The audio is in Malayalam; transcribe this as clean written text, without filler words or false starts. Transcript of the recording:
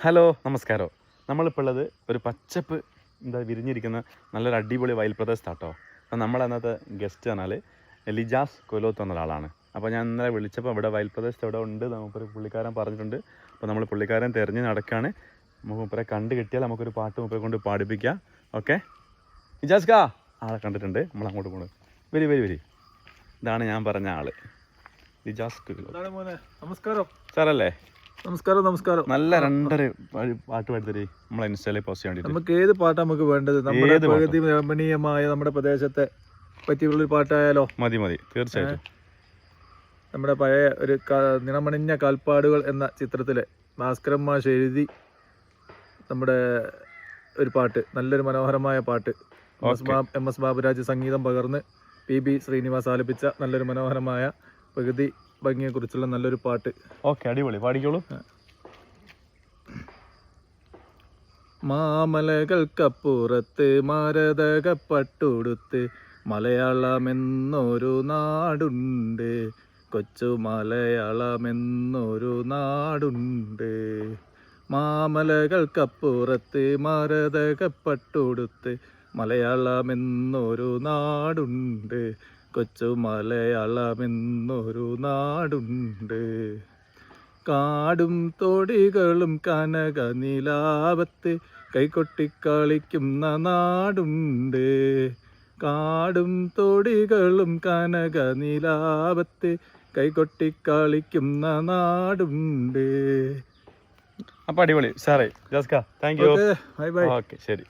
ഹലോ നമസ്കാരം. നമ്മളിപ്പോൾ ഉള്ളത് ഒരു പച്ചപ്പ് വിരിഞ്ഞിരിക്കുന്ന നല്ലൊരു അടിപൊളി വയൽ പ്രദേശത്താട്ടോ. അപ്പോൾ നമ്മളന്നത്തെ ഗസ്റ്റ് പറഞ്ഞാൽ ലിജാസ് കൊലോത്ത് എന്ന ഒരാളാണ്. അപ്പോൾ ഞാൻ ഇന്നലെ വിളിച്ചപ്പോൾ ഇവിടെ വയൽ പ്രദേശത്ത് എവിടെ ഉണ്ട് നമുക്കൊരു പുള്ളിക്കാരൻ പറഞ്ഞിട്ടുണ്ട്. അപ്പോൾ നമ്മൾ പുള്ളിക്കാരൻ തിരഞ്ഞ് നടക്കുകയാണ്. നമുക്ക് മുപ്പരെ കണ്ട് കിട്ടിയാൽ നമുക്കൊരു പാട്ട് മുപ്പരെ കൊണ്ട് പാടിപ്പിക്കാം. ഓക്കെ ലിജാസ് കാ ആളെ കണ്ടിട്ടുണ്ട്. നമ്മൾ അങ്ങോട്ട് പോകുന്നത് വരി വരി വരി. ഇതാണ് ഞാൻ പറഞ്ഞ ആള്, ലിജാസ് കൊലോത്ത്. നമസ്കാരം സാറല്ലേ? നമസ്കാരം. നമസ്കാരം. നല്ല രണ്ടര പാട്ട് പാടിത്തരേ നമ്മളെ ഇൻസ്റ്റയിലെ പോസ്റ്റ് ചെയ്യാൻ. നമുക്ക് ഏത് പാട്ടാ നമുക്ക് വേണ്ടത്? നമ്മുടെ പ്രകൃതി രമണീയമായ നമ്മുടെ പ്രദേശത്തെ പറ്റിയുള്ളൊരു പാട്ടായാലോ? മതി മതി, തീർച്ചയായിട്ടും. നമ്മുടെ പഴയ ഒരു നിണമണിഞ്ഞ കാൽപ്പാടുകൾ എന്ന ചിത്രത്തിലെ ഭാസ്കരൻ മാഷ് എഴുതി നമ്മുടെ ഒരു പാട്ട്, നല്ലൊരു മനോഹരമായ പാട്ട്. എം.എസ്. ബാബുരാജ് സംഗീതം പകർന്ന് പി.ബി. ശ്രീനിവാസ് ആലപിച്ച നല്ലൊരു മനോഹരമായ പ്രകൃതി ഭംഗിയെ കുറിച്ചുള്ള നല്ലൊരു പാട്ട്. ഓക്കെ, അടിപൊളി, പാടിക്കോളൂ. മാമലകൾക്കപ്പുറത്ത് മരതകപ്പട്ടുടുത്ത് മലയാളമെന്നൊരു നാടുണ്ട്, കൊച്ചു മലയാളമെന്നൊരു നാടുണ്ട്. മാമലകൾക്കപ്പുറത്ത് മരതകപ്പട്ടുടുത്ത് മലയാളമെന്നൊരു നാടുണ്ട്, കൊച്ചു മലയാളമെന്നൊരു നാടുണ്ട്. കാടും തൊടികളും കനക നിലാവത്ത് കൈകൊട്ടിക്കളിക്കുന്ന നാടുണ്ട്, കാടും തൊടികളും കനക നിലാവത്ത് കൈകൊട്ടിക്കളിക്കുന്ന നാടുണ്ട്. അപ്പം അടിപൊളി സാറേ. ജാസ്ക, thank you. Bye bye. Okay, ശരി.